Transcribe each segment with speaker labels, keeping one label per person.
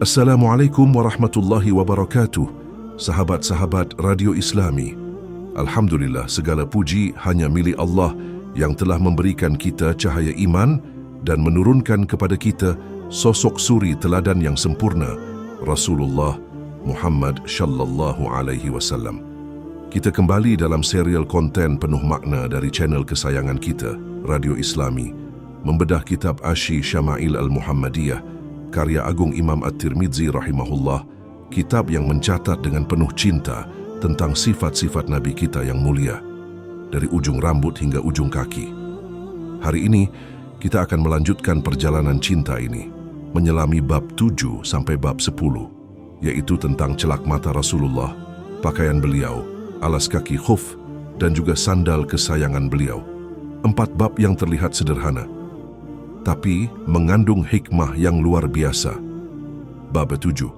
Speaker 1: Assalamualaikum warahmatullahi wabarakatuh. Sahabat-sahabat Radio Islami, Alhamdulillah, segala puji hanya milik Allah yang telah memberikan kita cahaya iman dan menurunkan kepada kita sosok suri teladan yang sempurna, Rasulullah Muhammad sallallahu alaihi wasallam. Kita kembali dalam serial konten penuh makna dari channel kesayangan kita, Radio Islami, membedah kitab Asy Syama'il Al-Muhammadiyah karya Agung Imam At-Tirmidzi rahimahullah, kitab yang mencatat dengan penuh cinta tentang sifat-sifat Nabi kita yang mulia, dari ujung rambut hingga ujung kaki. Hari ini, kita akan melanjutkan perjalanan cinta ini, menyelami bab 7 sampai bab 10, yaitu tentang celak mata Rasulullah, pakaian beliau, alas kaki khuf, dan juga sandal kesayangan beliau. 4 bab yang terlihat sederhana, tapi mengandung hikmah yang luar biasa. Bab 7,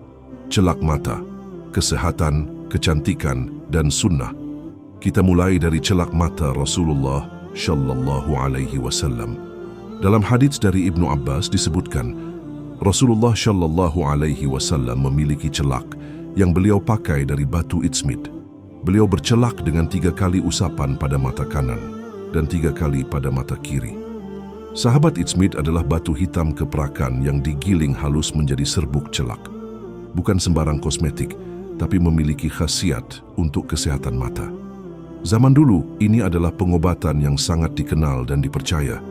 Speaker 1: celak mata, kesehatan, kecantikan, dan sunnah. Kita mulai dari celak mata Rasulullah sallallahu alaihi wasallam. Dalam hadits dari Ibnu Abbas disebutkan, Rasulullah sallallahu alaihi wasallam memiliki celak yang beliau pakai dari batu itsmid. Beliau bercelak dengan 3 kali usapan pada mata kanan dan 3 kali pada mata kiri. Sahabat itsmid adalah batu hitam keperakan yang digiling halus menjadi serbuk celak. Bukan sembarang kosmetik, tapi memiliki khasiat untuk kesehatan mata. Zaman dulu, ini adalah pengobatan yang sangat dikenal dan dipercaya.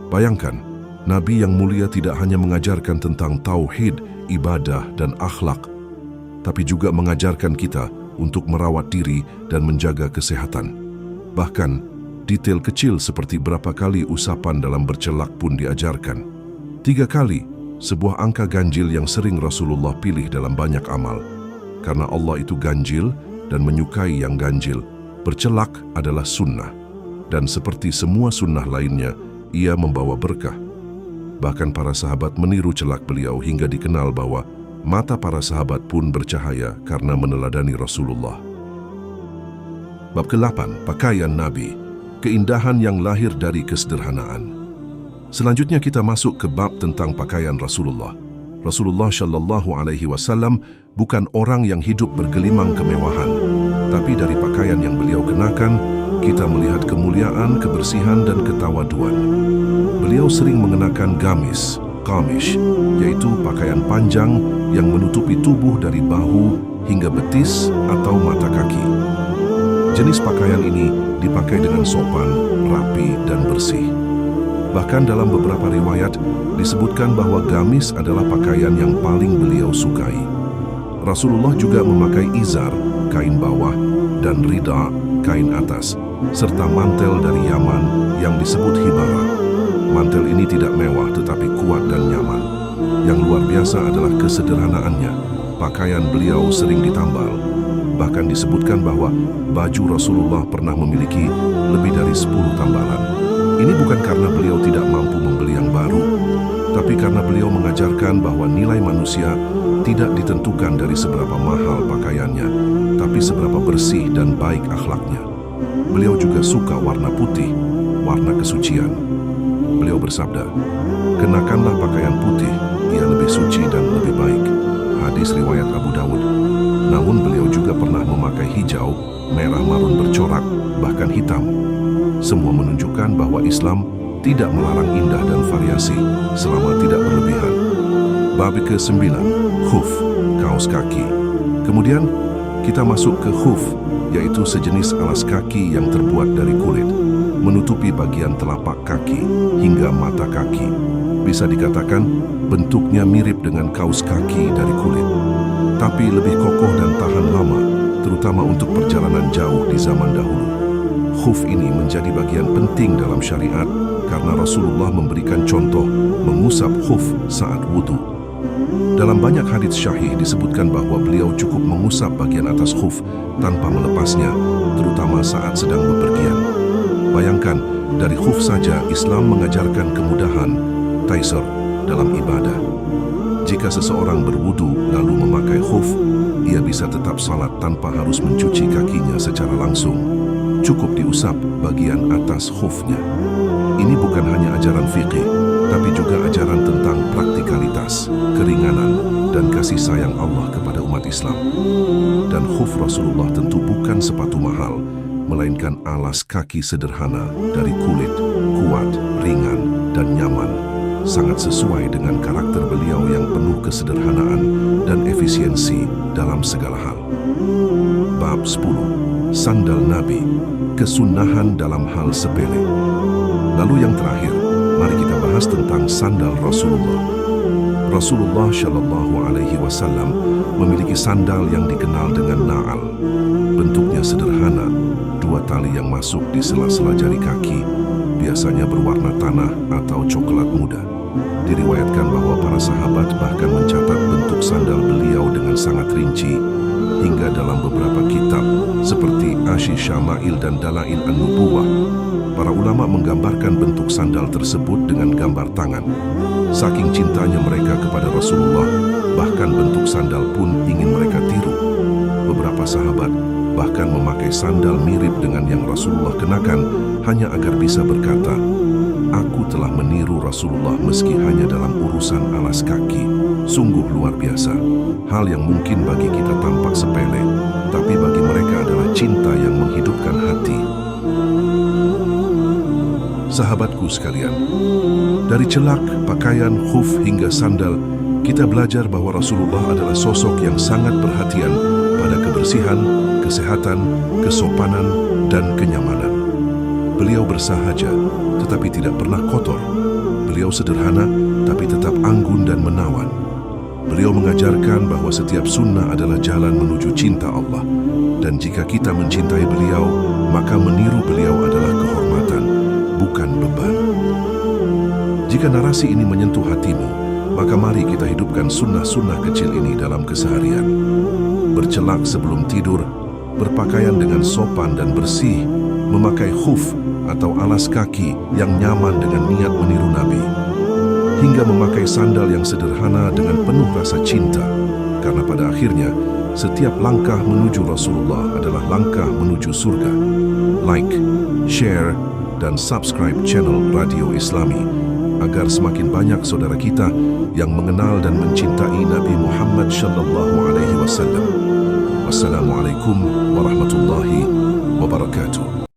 Speaker 1: Bayangkan, Nabi yang mulia tidak hanya mengajarkan tentang tauhid, ibadah, dan akhlak, tapi juga mengajarkan kita untuk merawat diri dan menjaga kesehatan. Bahkan, detail kecil seperti berapa kali usapan dalam bercelak pun diajarkan. 3 kali, sebuah angka ganjil yang sering Rasulullah pilih dalam banyak amal. Karena Allah itu ganjil dan menyukai yang ganjil, bercelak adalah sunnah. Dan seperti semua sunnah lainnya, ia membawa berkah. Bahkan para sahabat meniru celak beliau hingga dikenal bahwa mata para sahabat pun bercahaya karena meneladani Rasulullah. Bab ke-8, pakaian Nabi. Keindahan yang lahir dari kesederhanaan. Selanjutnya kita masuk ke bab tentang pakaian Rasulullah. Rasulullah sallallahu alaihi wasallam bukan orang yang hidup bergelimang kemewahan, tapi dari pakaian yang beliau kenakan, kita melihat kemuliaan, kebersihan, dan ketawaduan. Beliau sering mengenakan gamis, qamish, yaitu pakaian panjang yang menutupi tubuh dari bahu hingga betis atau mata kaki. Jenis pakaian ini dipakai dengan sopan, rapi, dan bersih. Bahkan dalam beberapa riwayat disebutkan bahwa gamis adalah pakaian yang paling beliau sukai. Rasulullah juga memakai izar, kain bawah, dan rida, kain atas, serta mantel dari Yaman yang disebut hibara. Mantel ini tidak mewah tetapi kuat dan nyaman. Yang luar biasa adalah kesederhanaannya. Pakaian beliau sering ditambal. Bahkan disebutkan bahwa baju Rasulullah pernah memiliki lebih dari 10 tambalan. Ini bukan karena beliau tidak mampu membeli yang baru, tapi karena beliau mengajarkan bahwa nilai manusia tidak ditentukan dari seberapa mahal pakaiannya, tapi seberapa bersih dan baik akhlaknya. Beliau juga suka warna putih, warna kesucian. Beliau bersabda, "Kenakanlah pakaian putih, ia lebih suci dan lebih baik." Hadis riwayat Abu Dawud. Namun beliau juga pernah memakai hijau, merah marun bercorak, bahkan hitam. Semua menunjukkan bahwa Islam tidak melarang indah dan variasi selama tidak berlebihan. Bab ke-9, khuf, kaos kaki. Kemudian kita masuk ke khuf, yaitu sejenis alas kaki yang terbuat dari kulit, menutupi bagian telapak kaki hingga mata kaki. Bisa dikatakan bentuknya mirip dengan kaos kaki dari kulit, tapi lebih kokoh dan tahan lama, terutama untuk perjalanan jauh di zaman dahulu. Khuf ini menjadi bagian penting dalam syariat karena Rasulullah memberikan contoh mengusap khuf saat wudhu. Dalam banyak hadits syahih disebutkan bahwa beliau cukup mengusap bagian atas khuf tanpa melepasnya, terutama saat sedang bepergian. Bayangkan, dari khuf saja Islam mengajarkan kemudahan, taisir, dalam ibadah. Jika seseorang berwudu lalu memakai khuf, ia bisa tetap salat tanpa harus mencuci kakinya secara langsung. Cukup diusap bagian atas khufnya. Ini bukan hanya ajaran fikih, tapi juga ajaran tentang praktikalitas, keringanan, dan kasih sayang Allah kepada umat Islam. Dan khuf Rasulullah tentu bukan sepatu mahal, melainkan alas kaki sederhana dari kulit, kuat, ringan, dan nyaman. Sangat sesuai dengan karakter beliau yang penuh kesederhanaan dan efisiensi dalam segala hal. Bab 10. Sandal Nabi, kesunahan dalam hal sepele. Lalu yang terakhir, mari kita bahas tentang sandal Rasulullah. Rasulullah Shallallahu Alaihi Wasallam memiliki sandal yang dikenal dengan na'al. Bentuknya sederhana, 2 tali yang masuk di sela-sela jari kaki, biasanya berwarna tanah atau coklat muda. Diriwayatkan bahwa para sahabat bahkan mencatat bentuk sandal beliau dengan sangat rinci, hingga dalam beberapa kitab seperti Asy Syama'il dan Dalail An-Nubuwah, para ulama menggambarkan bentuk sandal tersebut dengan gambar tangan. Saking cintanya mereka kepada Rasulullah, bahkan bentuk sandal pun ingin mereka tiru. Beberapa sahabat bahkan memakai sandal mirip dengan yang Rasulullah kenakan hanya agar bisa berkata, "Aku telah meniru Rasulullah meski hanya dalam urusan alas kaki." Sungguh luar biasa. Hal yang mungkin bagi kita tampak sepele, tapi bagi mereka adalah cinta yang menghidupkan hati. Sahabatku sekalian, dari celak, pakaian, khuf hingga sandal, kita belajar bahwa Rasulullah adalah sosok yang sangat perhatian pada kebersihan, kesehatan, kesopanan, dan kenyamanan. Beliau bersahaja, tetapi tidak pernah kotor. Beliau sederhana, tapi tetap anggun dan menawan. Beliau mengajarkan bahwa setiap sunnah adalah jalan menuju cinta Allah. Dan jika kita mencintai beliau, maka meniru beliau adalah kehormatan, bukan beban. Jika narasi ini menyentuh hatimu, maka mari kita hidupkan sunnah-sunnah kecil ini dalam keseharian. Bercelak sebelum tidur, berpakaian dengan sopan dan bersih, memakai khuf atau alas kaki yang nyaman dengan niat meniru Nabi, hingga memakai sandal yang sederhana dengan penuh rasa cinta, karena pada akhirnya setiap langkah menuju Rasulullah adalah langkah menuju surga. Like, share, dan subscribe channel Radio Islami agar semakin banyak saudara kita yang mengenal dan mencintai Nabi Muhammad Shallallahu Alaihi Wasallam. Wassalamualaikum warahmatullahi wabarakatuh.